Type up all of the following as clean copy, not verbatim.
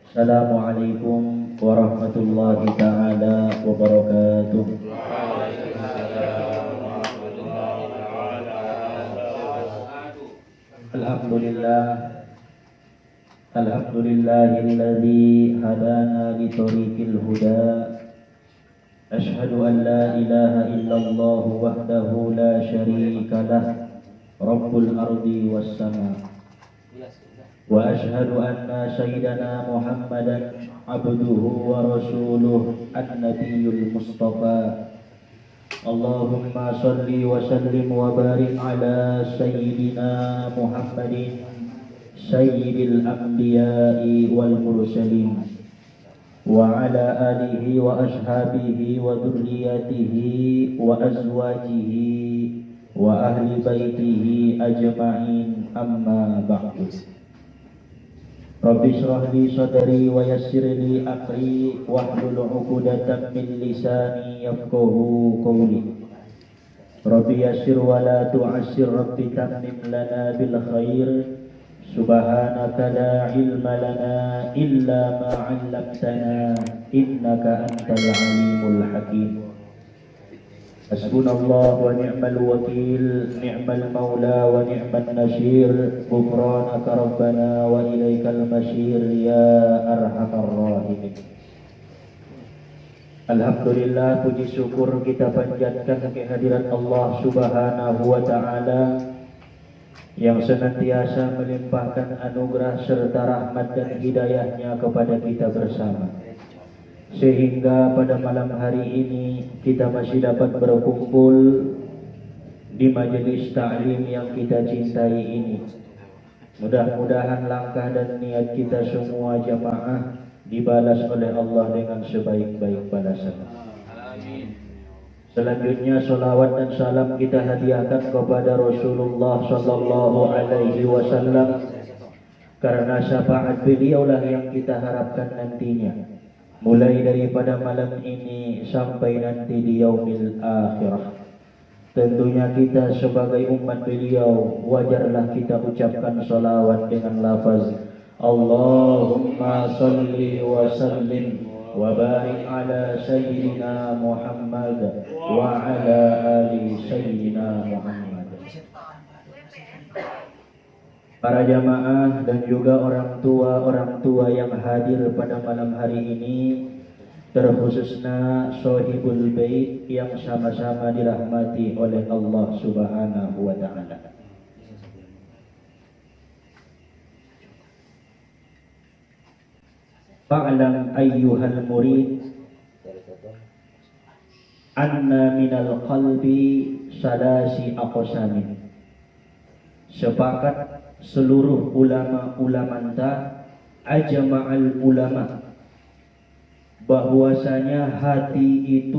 Assalamualaikum warahmatullahi taala wabarakatuh. Alhamdulillah, alhamdulillahilladzi hadana li tariqil huda. Ashhadu an la ilaha illallah wahdahu la syarika lah, rabbul ardi was sama. Wa ashhadu anna sayyidana Muhammadan abduhu wa rasuluh an-nabiyyul mustafa. Allahumma salli wa sallim wa barik ala sayyidina Muhammadin sayyidil anbiya'i wal mursalin wa ala alihi wa ashabihi wa dhurriyyatihi wa azwajihi wa ahli baitihi ajma'in, amma ba'du. Rabbi shrah li sadri wa yassir li amri wahlul 'uqdatam min lisani yafqahu qawli. Rabbi yassir wa la tu'assir, Rabbi tammim lana bil khair. Subhanaka la ilma lana illa ma 'allamtana innaka antal alimul hakim. Hasbunallah wa ni'mal wakil, ni'mal maula wa ni'man nasir. Ghufranaka rabbana wa ilaikal masir ya arhamar rahimin. Alhamdulillah, puji syukur kita panjatkan kehadiran Allah Subhanahu wa ta'ala yang senantiasa melimpahkan anugerah serta rahmat dan hidayahnya kepada kita bersama, sehingga pada malam hari ini kita masih dapat berkumpul di majelis ta'lim yang kita cintai ini. Mudah-mudahan langkah dan niat kita semua jamaah dibalas oleh Allah dengan sebaik-baik balasan. Selanjutnya salawat dan salam kita hadiahkan kepada Rasulullah sallallahu alaihi wasallam, karena syafaat beliaulah yang kita harapkan nantinya, mulai daripada malam ini sampai nanti di yaumil akhirah. Tentunya kita sebagai umat beliau wajarlah kita ucapkan salawat dengan lafaz Allahumma salli wa sallim wa barik ala sayyidina Muhammad wa ala ali sayyidina Muhammad. Para jamaah dan juga orang tua yang hadir pada malam hari ini, terkhususnya Sohibul Bait yang sama-sama dirahmati oleh Allah Subhanahu wa ta'ala. Fa'lam ayyuhal murid anna minal qalbi salasi aqsamin. Sepakat seluruh ulama-ulamanta, ajma'al ulama, bahwasanya hati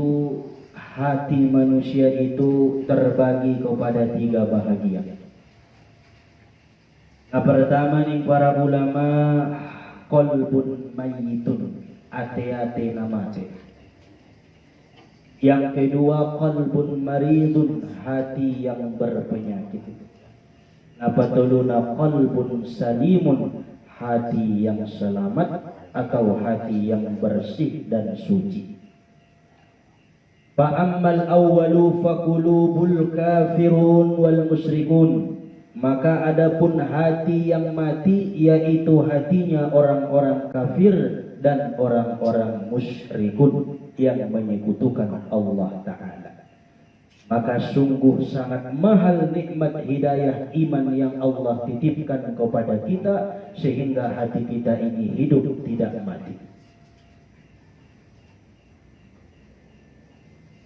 manusia itu terbagi kepada 3 bahagian. Yang pertama nih para ulama, qalbun mayyitun, ate-ate namate. Yang kedua qalbun maridun, hati yang berpenyakit. Napatuluna qalbun salimun, hati yang selamat atau hati yang bersih dan suci. Fa ammal awwalu fa qulubul kafirun wal musyrikun. Maka adapun hati yang mati, yaitu hatinya orang-orang kafir dan orang-orang musyrikun yang menyekutukan Allah Ta'ala. Maka sungguh sangat mahal nikmat hidayah iman yang Allah titipkan kepada kita, sehingga hati kita ini hidup tidak mati.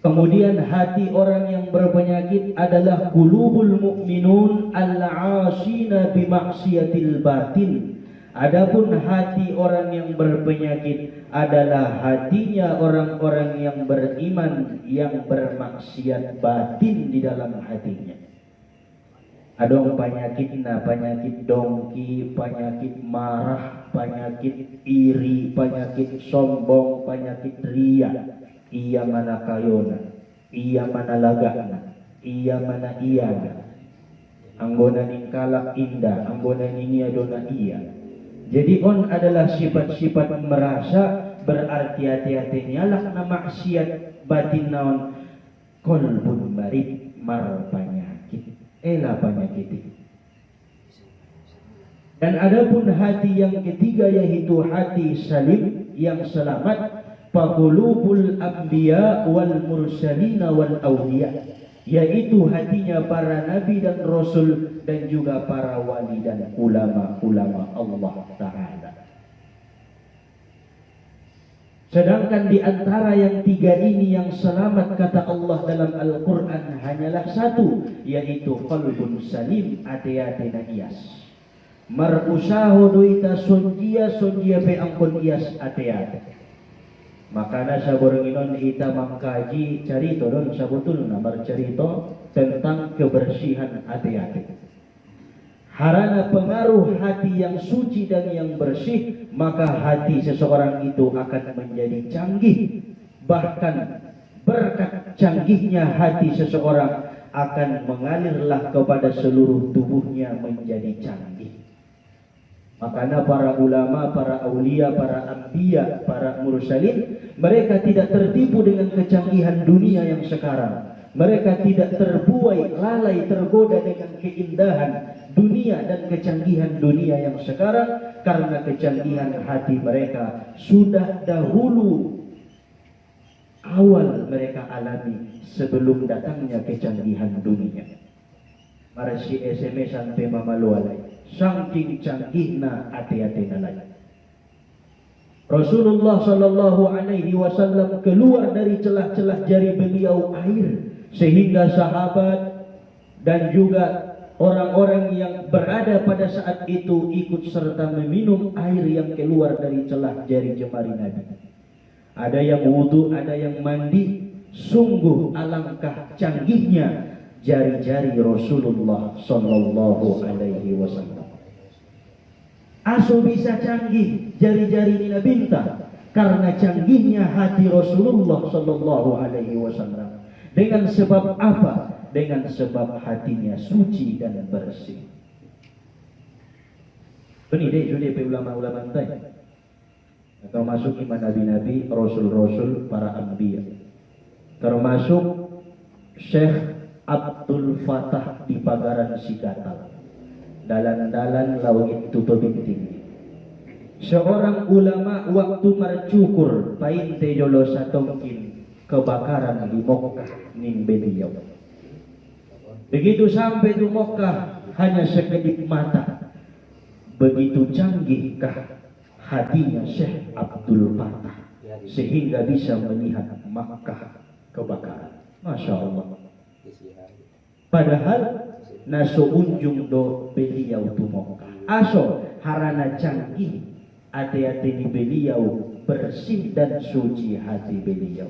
Kemudian hati orang yang berpenyakit adalah qulubul mu'minun al-'ashina bi maksiatil batin. Adapun hati orang yang berpenyakit adalah hatinya orang-orang yang beriman yang bermaksiat batin di dalam hatinya. Adong penyakitna, penyakit dongki, penyakit marah, penyakit iri, penyakit sombong, penyakit ria. Iya mana kayona, iya mana lagana, iya mana iyaga. Anggona ning kalak indah, anggona ning iya dona iya. Jadi on adalah sifat-sifat merasa, berarti hati-hati nyalak na maksiat batin naon kolbun marid mar penyakit penyakit. Dan adapun hati yang ketiga yaitu hati salim yang selamat, faqulubul anbiya wal mursalina wal awliya, yaitu hatinya para nabi dan rasul dan juga para wali dan ulama-ulama Allah Ta'ala. Sedangkan di antara yang tiga ini yang selamat kata Allah dalam Al-Quran hanyalah satu, yaitu qalbun salim, ate-ate na iyas. Marusaho doita sonjia pe angkon iyas ate-ate. Makanya sa boronginon ita mangkaji carito don sabutulna bercerita tentang kebersihan ate-ate. Harana pengaruh hati yang suci dan yang bersih, maka hati seseorang itu akan menjadi canggih. Bahkan berkat canggihnya hati seseorang akan mengalirlah kepada seluruh tubuhnya menjadi canggih. Makanya para ulama, para aulia, para anbiya, para mursalin, mereka tidak tertipu dengan kecanggihan dunia yang sekarang. Mereka tidak terbuai, lalai, tergoda dengan keindahan dunia dan kecanggihan dunia yang sekarang, karena kecanggihan hati mereka sudah dahulu awal mereka alami sebelum datangnya kecanggihan dunia. Marasi SMS sampai mamalualai. Saking canggihna hati-hati nalai. Rasulullah sallallahu alaihi wasallam keluar dari celah-celah jari beliau air, sehingga sahabat dan juga orang-orang yang berada pada saat itu ikut serta meminum air yang keluar dari celah jari jemari Nabi. Ada yang wudu, ada yang mandi. Sungguh alangkah canggihnya jari-jari Rasulullah sallallahu alaihi wasallam. Aso bisa canggih jari-jari Nina Binta karena canggihnya hati Rasulullah sallallahu alaihi wasallam. Dengan sebab apa? Dengan sebab hatinya suci dan bersih. Ini deh sudah ulama-ulama tadi. Termasuk iman nabi-nabi, rasul-rasul, para anbiya. Termasuk Syekh Abdul Fatah di Pagaran Sikatal. Dalan-dalan laut tutubing tinggi. Seorang ulama waktu mercukur pain tejolo satongkin kebakaran di Mokkah ning beliau. Begitu sampai di Mokkah hanya sekedip mata. Begitu canggihkah hatinya Syekh Abdul Fatah sehingga bisa melihat Makkah kebakaran. Masya Allah. Padahal naso unjung do beliau tu Mokkah. Aso harana canggih hati-hati ni beliau, bersih dan suci hati beliau.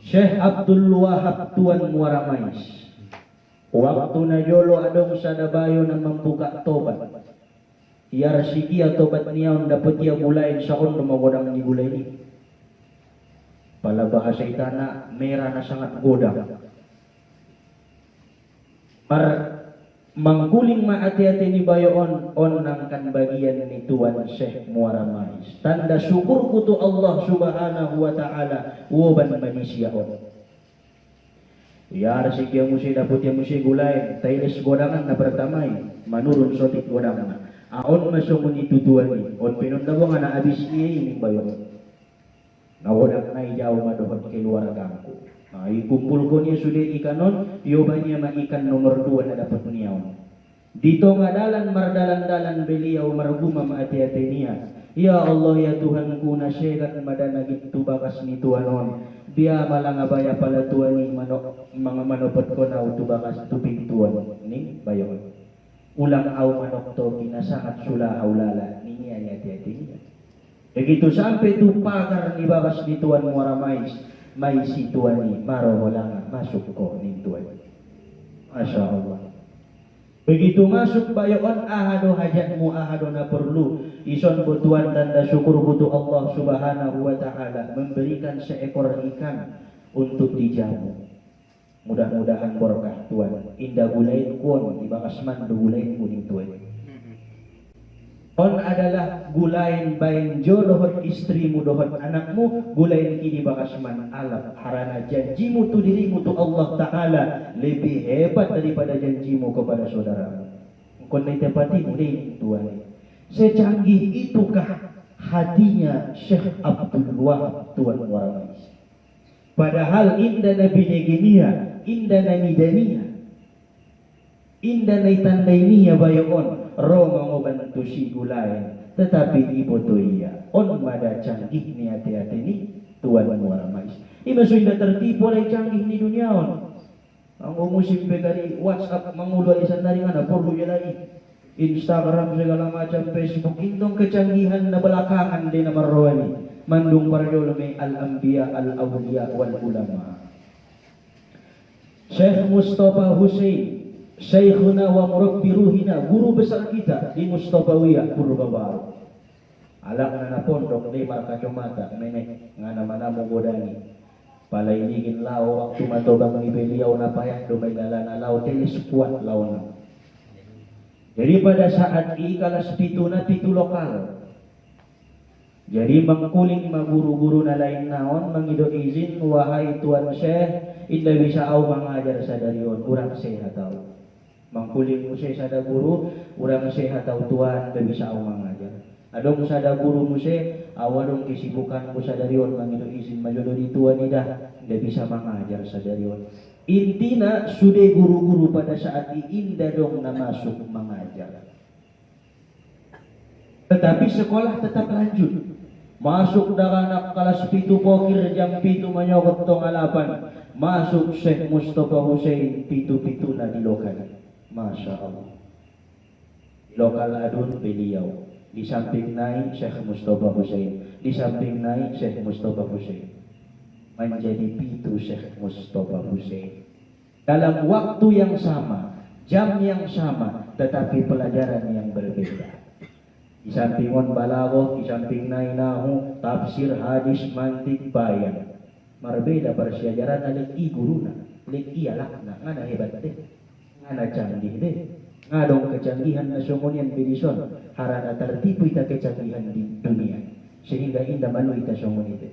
Syekh Abdul Wahab Tuan Muara Mais, waktu najolo adong sadabayo na membuka tobat. Yar sikia tobat niyaon dapat ia mulai saon magodang ni gulay ni. Pala bahasa itana merah na sangat godang. Par mangguling maati-ati ni bayoon nangkan bagian ni Tuan Syekh Muara Mais. Tanda syukur kutu Allah subhanahu wa ta'ala woban manusia on. Yar sikia musi daput ya musi gulay tailes godangan na pertamai manurun sotik godangan. Aon masuk ni tutuan ni on pinundabong na abis ni bayoon. Nawadang na jauh madohon keluar gangku. Ikumpul ko niya sudah ikanon, yobanya maikan nomor 2 na dapat niyaon. Dito nga dalan mardalan-dalan beliau marguma maati-ati niya. Ya Allah ya Tuhan ku nasyegat madanagit tu bakas ni tuanon. Dia malangabaya pala tuan ni mga manopot ko na tu bakas tu pintuan ni bayon. Ulang au manok to kinasangat sula aulala ni niya ati-ati niya. Begitu sampai tu pagar ni bakas ni Tuan Muara Mais. May si tuan ni maroholangan masuk ko ni tuan. Masya Allah. Begitu masuk bayoon ahado hajatmu ahado na perlu ison butuan tanda syukur butuh Allah subhanahu wa ta'ala memberikan seekor ikan untuk dijamu. Mudah-mudahan berkah tuan. Indah gulain kuon di bakas mandu gulain kuning tuan. On adalah gulain bain jo dohot istrimu dohot anakmu, gulain kini bakasman alam harana janjimu tu dirimu tu Allah Ta'ala lebih hebat daripada janjimu kepada saudaramu. Kau nanti tepatimu deh Tuhan. Secanggih itukah hatinya Syekh Abdul Wahab Tuan Warawais. Padahal indah Nabi Negenia, indah Nabi Dania, indah Nabi Tandainia bayon. Roma ngobantu si gulay, tetapi ibu tu iya. On mada canggih ni hati-hati ni Tuan Warawais. Ima sudah tertipu oleh canggih ni dunia on. Ang umusim dari WhatsApp mengulai sandari mana perlu je lagi. Instagram segala macam, Facebook, indong kecanggihan na belakangan din na marwani. Mandung parjolme al-anbiya al-awliya wal-ulama. Syekh Mustafa Hussein, Syekhuna wa murabbi ruhina, guru besar kita di Mustafawiyah Purbabaru. Alak na pondok di Markacomata, menek ngana mana mo godani. Palainigin lao waktu matobang ni beliau na payah dumay lalana lao teles kuat lao na. Jadi pada saat ikalas pitu na pitu lokal. Jadi mengkuling maguru-guru na lain naon mengido izin wahai Tuan Syekh, indah bisa au mengajar sadarion urang sehat tau. Mengkuling musay sada guru, urang sehat tau Tuan, indah bisa au mengajar. Adong sada guru musay, awadong kesibukan ko sadarion mengido izin majodo di Tuan indah bisa mengajar sadarion. Intina sudah guru-guru pada saat indah dong na masuk mengajar. Tetapi sekolah tetap lanjut. Masuk dah anak kelas pitu pokir jam pitu menyokot tong alapan. Masuk Syekh Mustafa Hussein pitu-pitu na di lokal. Masya Allah. Di lokal adun beliau. Di samping naik Syekh Mustafa Hussein. Di samping naik Syekh Mustafa Hussein. Menjadi pitu Syekh Mustafa Hussein. Dalam waktu yang sama, jam yang sama, tetapi pelajaran yang berbeda. Di samping on balaghah, di samping nainahu, tafsir, hadis, mantik, bayan. Marbeda persyajaran ada guruna, lek iyalakna, ngana hebat deh, ngana canggih deh, ngadong kecanggihan nasionalian bedison, harana tertipu ita kecanggihan di dunia, sehingga indah malu ita songon itu.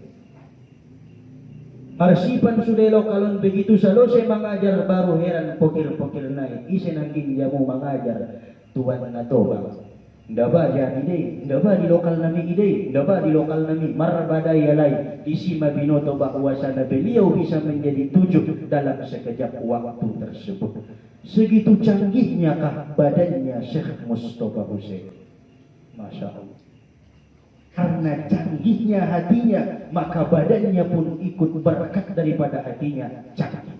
Arsipan sudah lokalon begitu selesai mengajar baru heran pokir-pokir naik, isen angin jamu mengajar Tuan Natobang. Ndaba jadi ide, ndaba di lokal nami ide, ndaba di lokal nami marbadaya lain isima binoto bahwasana beliau bisa menjadi 7 dalam sekejap waktu tersebut. Segitu canggihnya kah badannya Syekh Mustafa Hussein. Masya Allah. Karena canggihnya hatinya, maka badannya pun ikut berkat daripada hatinya canggih.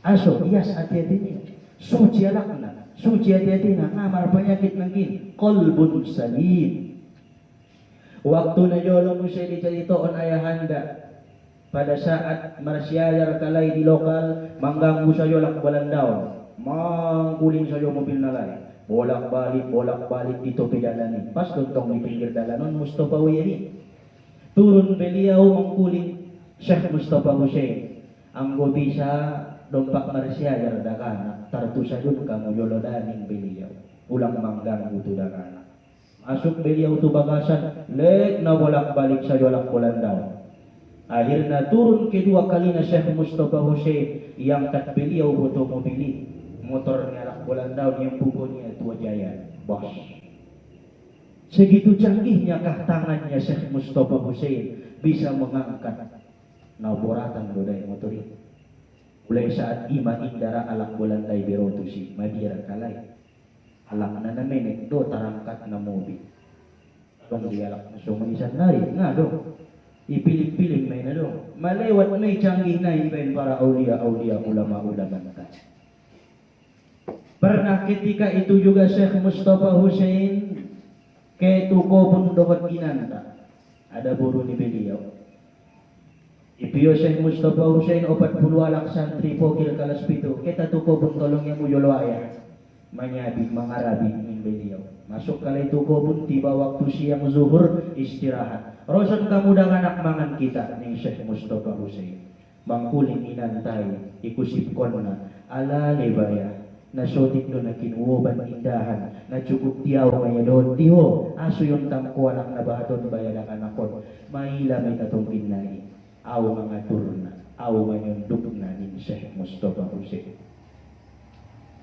Aso hias hati-hatinya, suci alakna. Suci hati-hatinya, ngamar penyakit mungkin qalbun salim. Waktu najolo musay diceritakan ayahanda pada saat marsyayar kalay di lokal mengganggu sayo lak balandaw, mangkuling sayo mobil nalay, bolak-balik di topi dalanin. Pas tuntong di pinggir dalanon Mustafa Wiyani. Turun beliau mengkuling Syekh Mustafa Hussein. Anggo bisa dompak marsyayar dakana tartu sajud kamu yolodaning beliau ulang manggang itu dakana masuk beliau tu bagasan lek na bolak-balik sajolak polandau. Akhirnya turun kedua kalinya Syekh Mustafa Hussein yang kat beliau otomobili motornya lak polandau yang bukunya tua jaya bos. Segitu canggihnya kah tangannya Syekh Mustafa Hussein bisa mengangkat naboratan dodai motor ini. Mulai saat ima indara alak bulanday berotusi madira kalay alak na namenek do tarangkat na mobil dong dialak na sumanisan nari nga do ipiling-piling may na do malewat may canggih na ibain para aulia-aulia ulama-ulama na. Pernah ketika itu juga Syekh Mustafa Hussein ke tuko bundokot inanta ada buru ni beliau. Ipiyo Syekh Mustafa Hussein 40 alak santri pokil kalas pito. Kita tuko pun tolong yang uyoloaya. Manyabi, mangarabi min beliau. Masuk kalay tuko pun tiba waktu siang zuhur istirahat. Rosan kamu dengan anak mangan kita ni Syekh Mustafa Hussein. Mangkuling inantay ikusip konna ala lebaya. na sotik do na kinuoban indahan na cukup tiaw may doon tiho aso yung tangko anak na bahaton bayadak anakon maila may tatong pinay aw mga turna aw manyunduk na ni Syekh Mustafa Hussein.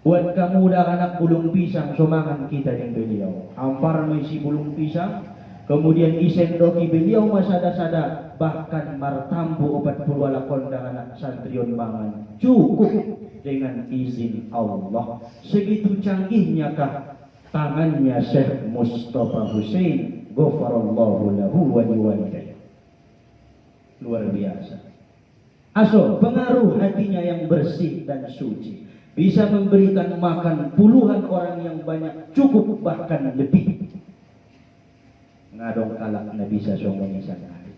Buat kamuda anak bulung pisang sumangan kita yang beliau ampar may si bulung pisang kemudian isendoki beliau masada-sada bahkan martambu 40 lakon dengan santrion mangan cukup dengan izin Allah. Segitu canggihnya kah tangannya Syekh Mustafa Hussein, ghafarallahu lahu wa liwalidayhi. Luar biasa. Aso, pengaruh hatinya yang bersih dan suci bisa memberikan makan puluhan orang yang banyak, cukup bahkan lebih. Ngadong kalak na bisa songong isang hari.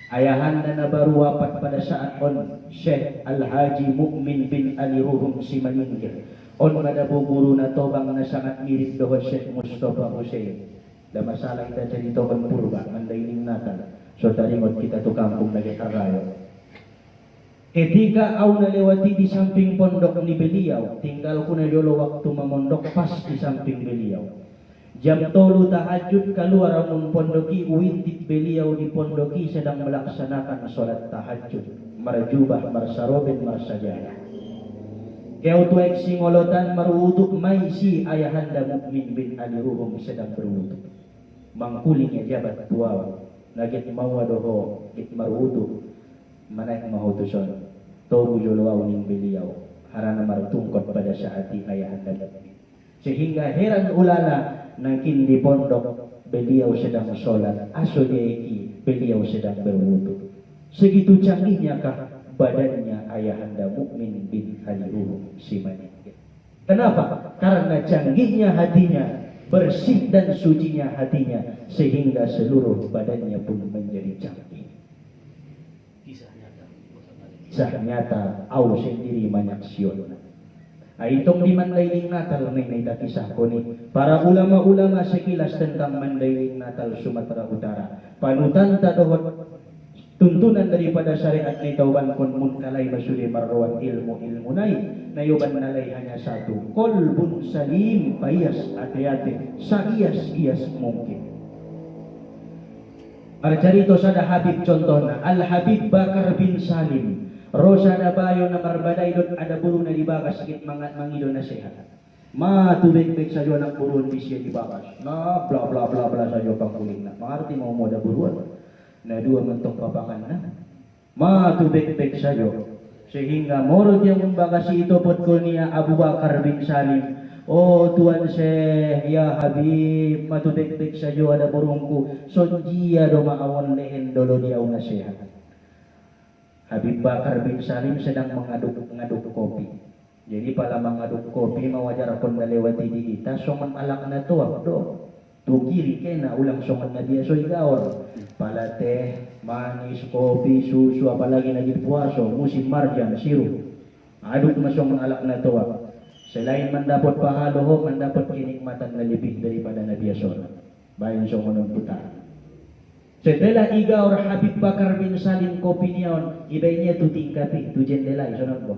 Ayahanda na baru wafat pada saat on Syekh Al-Haji Mukmin bin Ali Ruhum si maningkir. On madabu guru na tobang na sangat mirip doon Syekh Mustafa Hussein. Da masalah kita cerita on purba, mandailing natal. So taringot kita tu kampung nagkakarayo. Ketika au nalewati di samping pondok ni beliau, tinggal ko na yolo waktu memondok pas di samping beliau. Jam tolu tahajud keluar amun pondoki uintik beliau di pondoki sedang melaksanakan sholat tahajud marjubah marsarobin marsajadah. Kau tuek singolotan marwuduk maisi ayahanda Mukmin bin Ali Ruhum sedang berwuduk. Mangkulingnya jabat tuaw nagit mawadoho git marwuduk manaik mahutuson tobu jolwaw ning beliau harana martungkot pada saat ayahanda Mukmin. Sehingga heran ulala nangkin di pondok beliau sedang sholat asodeki beliau sedang berwudu. Segitu canggihnya kah badannya ayahanda Mukmin bin Ali Ruhum si maningkir. Kenapa? Karena canggihnya hatinya, bersih dan sucinya hatinya sehingga seluruh badannya pun menjadi canggih. Kisah nyata au sendiri manyaksiona. Itong di Mandailing Natal may kisah ko ni para ulama-ulama sekilas tentang Mandailing Natal Sumatera Utara. Panutan dohot tuntunan daripada syariat ni tauban kon mun kalay masuli marwan ilmu nay nayuban nalay hanya satu kolbun salim payas ate-ate saiyas-iyas mungkin. Arcarito sada Habib contohna Al Habib Bakar bin Salim Rosa na bayo na marbaday doon ada buru na dibagas sakit mangido na sehat. Matubik-bik sa ng burun di siya dibagas. Na bla bla bla bla sa pangkuling na. Mangarti mo mo da buruan. Na dua mentong papakan na. Matubik-bik sa sehingga moro dia membagasi ito pot ko niya Abu Bakar bin Salim. Oh Tuan Syekh ya Habib matubik-bik sa ada burungku. So dia do maawon lehen dolo dia una sehat. Habib Bakar bin Salim sedang mengaduk kopi. Jadi pala mengaduk kopi mawajar pun melewati di kita soman alak na tuak do. Tu kiri kena ulang soman na dia soy gaor. Pala teh, manis, kopi, susu apalagi lagi puaso, musim marjan, sirup. Aduk masong alak na tuak. Selain mendapat pahala, mendapat kenikmatan na lebih daripada Nabi Sallallahu. Bayan soman putar. Setelah igaur Habib Bakar bin Salim kopi niyon, ibainya tu tingkapi tu jendela isonon ko.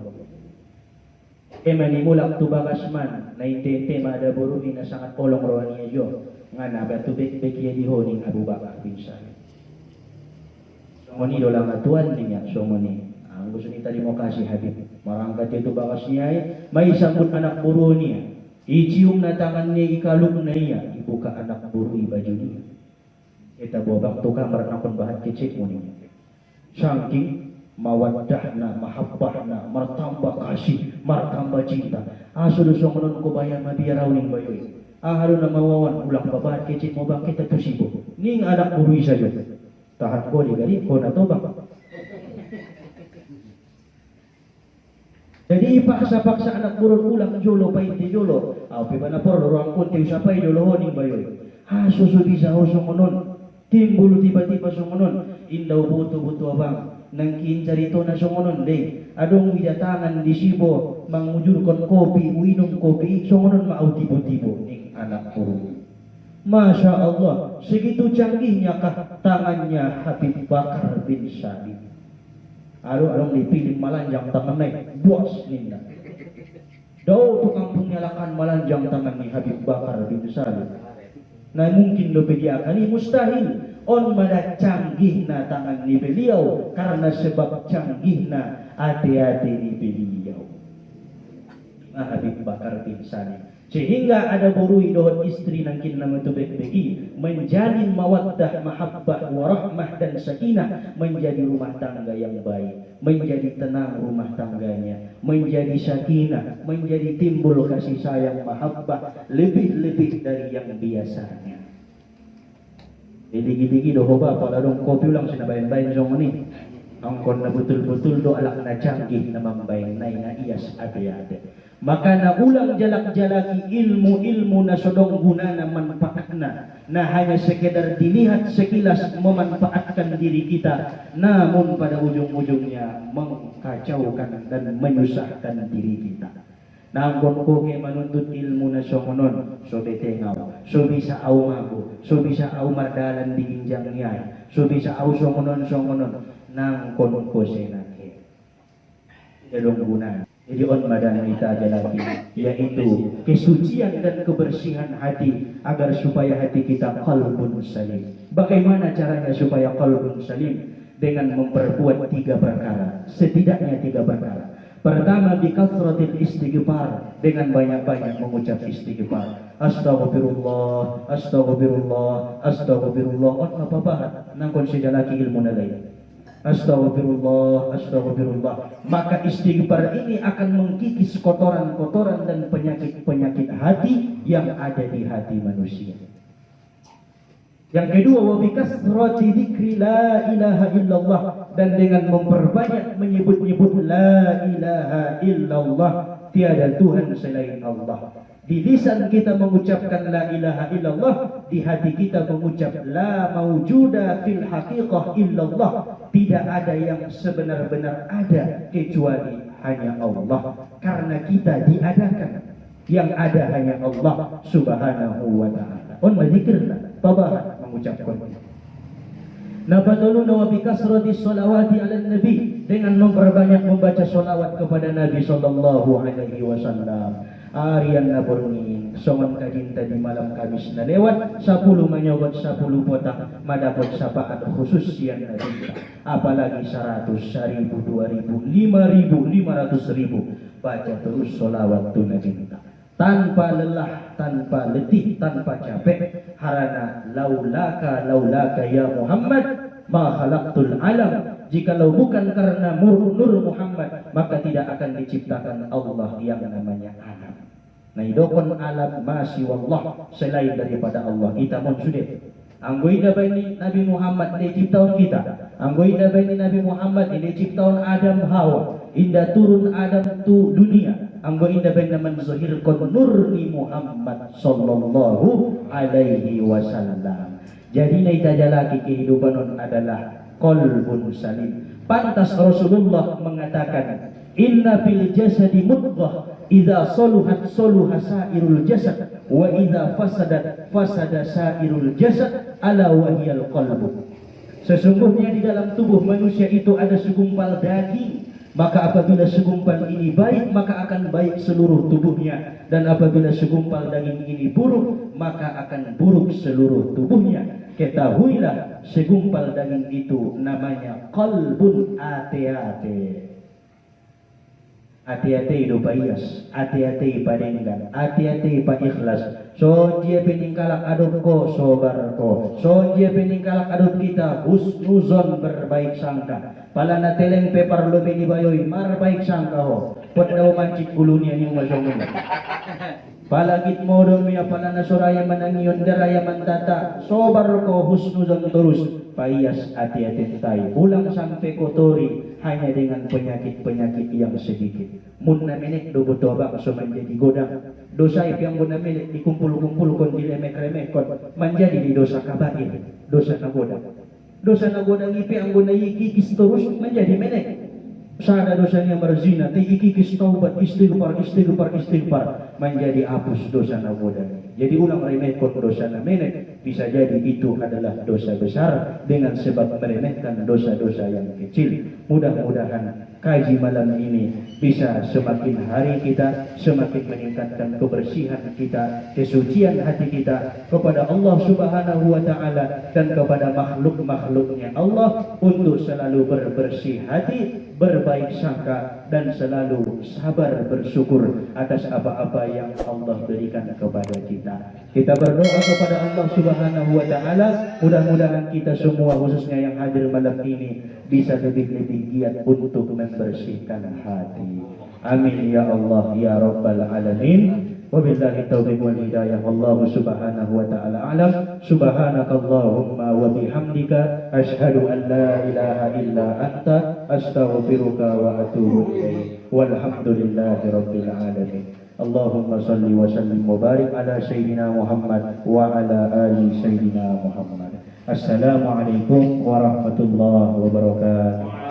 Manimulak tu bagasman na intente ada buruhi na sangat olong rawan niya yo. Nga na ba tu bek-bek ya dihoning Abu Bakar bin Salim. Somoni dolang atuan niya, somoni. Ang gusto ni tadi mo kasih Habib. Marangkat itu bagas niya may sambut anak buru niya. Icium na tangan niya ikaluk na niya, ibuka anak buru baju niya. Kita bawa tukang merenakkan bahan kecil ini. Saking mawaddahna, mahabbahna, martambah kasih, martambah cinta. Asal songonon ko bayan mabiyaraw ning bayoy. Haruna mawawan ulang babahan kecil mo bang kita tusibo. Ning anak buru sayo. Tahan ko di gari ko na to bang. Jadi paksa-paksa anak buru ulang jolo paiti jolo. Api mana por ruang kunti usapay jolo ning bayoy. Susudi sa songonon. Timbul tiba-tiba sumunod, indaw buto-buto abang, nangkin carito na sumunod, adong widatangan di Sibo, mangujurkon kopi, uinom kopi, sumunod mautibo-tibo, ning anak puro. Masya Allah, segitu canggihnya kah tangannya Habib Bakar bin Salim. Along dipilih malanjang tangan naik, buas ninda. Do tukang penyalakan melanjang tangan ni Habib Bakar bin Salim. Nah mungkin do kali mustahil on mada canggih na tangan ni beliau karena sebab canggih na hati-hati ni beliau. Nah Habib Bakar bin Salim. Sehingga ada burui dohon istri nangkin nama tu beki menjalin mawaddah, mahabbah, warahmah dan sakinah, menjadi rumah tangga yang baik, menjadi tenang rumah tangganya, menjadi sakinah, menjadi timbul kasih sayang, mahabbah lebih-lebih dari yang biasanya. Digi-digi doh apa dong kopi ulang sinabayan-bayan song ni. Angkon na betul-betul do alak na canggih na mambayang nay na iyas ade-ade. Maka na ulang jalak-jalaki ilmu-ilmu na sodong guna na manfaatna na hanya sekedar dilihat sekilas memanfaatkan diri kita, namun pada ujung-ujungnya mengkacaukan dan menyusahkan diri kita. Nangkon ko kay manuntut ilmu na songonon, so betengaw, so bisa au mago, so bisa au mardalan di ginjang niya, so bisa au songonon, nangkon ko senake. Dalong guna. Jadi on madan kita ada lagi, yaitu kesucian dan kebersihan hati agar supaya hati kita qalbun salim. Bagaimana caranya supaya qalbun salim? Dengan memperbuat 3 perkara, setidaknya 3 perkara. Pertama, bikathratil istighfar, dengan banyak-banyak mengucap istighfar. Astaghfirullah, astaghfirullah, astaghfirullah. On apa-apa, nangkon sejalaki ilmu nalay. Astaghfirullah, astaghfirullah. Maka istighfar ini akan mengkikis kotoran-kotoran dan penyakit-penyakit hati yang ada di hati manusia. Yang kedua, wa bikasrati dzikri la ilaha illallah, dan dengan memperbanyak menyebut-nyebut la ilaha illallah, tiada Tuhan selain Allah. Di lisan kita mengucapkan la ilaha illallah, di hati kita mengucap la maujuda fil haqiqah illallah, tidak ada yang sebenar-benar ada kecuali hanya Allah, karena kita diadakan, yang ada hanya Allah subhanahu wa ta'ala. On berzikirlah, tabarak mengucapkannya. Nabatuluna wa bikasrati sholawati ala nabi, dengan memperbanyak membaca sholawat kepada Nabi sallallahu alaihi wasallam. Arian naburni songon kajinta di malam Kamis na lewat 10 menyobot 10 potang madapat syafaat khusus yang Nabi. Apalagi 100, 1000, 2000, 5000, 500.000 baca terus sholawat tu Nabi. Tanpa lelah, tanpa letih, tanpa capek. Harana laulaka ya Muhammad ma khalaqtul alam. Jikalau bukan karena nur Muhammad, maka tidak akan diciptakan Allah yang namanya alam. Nah idokon alam masih wallah, selain daripada Allah. Kita pun sudah anggoy na ba ni Nabi Muhammad ni ciptaon kita, anggoy na ba ni Nabi Muhammad ni ciptaon Adam Hawa, inda turun Adam tu dunia, anggoy na ba naman zahirkon nur ni Muhammad sallallahu alaihi wasallam. Jadi na itajalaki kehidupan adalah qalbun salim. Pantas Rasulullah mengatakan, inna fil jasadi mudghah idza saluhat saluha sairul jasad wa idza fasadat fasada sairul jasad ala wahiyal qalbu. Sesungguhnya di dalam tubuh manusia itu ada segumpal daging, maka apabila segumpal ini baik, maka akan baik seluruh tubuhnya, dan apabila segumpal daging ini buruk, maka akan buruk seluruh tubuhnya. Ketahuilah segumpal daging itu namanya qalbun ate-ate. Hati-hati hidup ikhlas, hati-hati padenggan, hati-hati pa ikhlas. So dia peningkalak adut ko, sobar ko. So dia peningkalak adut kita, husnuzon berbaik sangka. Pala na teleng pepar lobe ni bayoy, mar baik sangka ho. Pot daw mancik ulunya yung masongon. Palagit mo doon miya pala na suraya manangiyon daraya mantata. Sobar ko husnuzon terus. Payas hati-hati tayo. Ulang sampai kotori hanya dengan penyakit-penyakit yang sedikit. Mun na menek do buto ba so menjadi godang. Dosa yang mun na menek dikumpul-kumpul kon dilemek-remek kon menjadi di dosa kabair, dosa nagodang. Dosa nagodang ipi ang guna ikikis terus menjadi menek. Sada dosanya berzina, ikikis taubat, istighfar, menjadi hapus dosa naboda. Jadi ulang remehkan dosa namenek, bisa jadi itu adalah dosa besar dengan sebab meremehkan dosa-dosa yang kecil. Mudah-mudahan kaji malam ini bisa semakin hari kita semakin meningkatkan kebersihan kita, kesucian hati kita kepada Allah Subhanahu wa taala dan kepada makhluk-makhluknya Allah untuk selalu berbersih hati, berbaik sangka dan selalu sabar bersyukur atas apa-apa yang Allah berikan kepada kita. Kita berdoa kepada Allah Subhanahu wa taala, mudah-mudahan kita semua khususnya yang hadir malam ini bisa lebih-lebih giat untuk membersihkan hati. Amin ya Allah ya Rabbal alamin. Wabillahi taufiq wal hidayah. Wallahu subhanahu wa ta'ala a'lam. Subhanakallahumma wa bihamdika asyhadu an la ilaha illa anta astaghfiruka wa atubu ilaik. Walhamdulillahi rabbil alamin. Allahumma salli wa sallim wa barik ala sayyidina Muhammad wa ala ali sayyidina Muhammad. Assalamualaikum warahmatullahi wabarakatuh.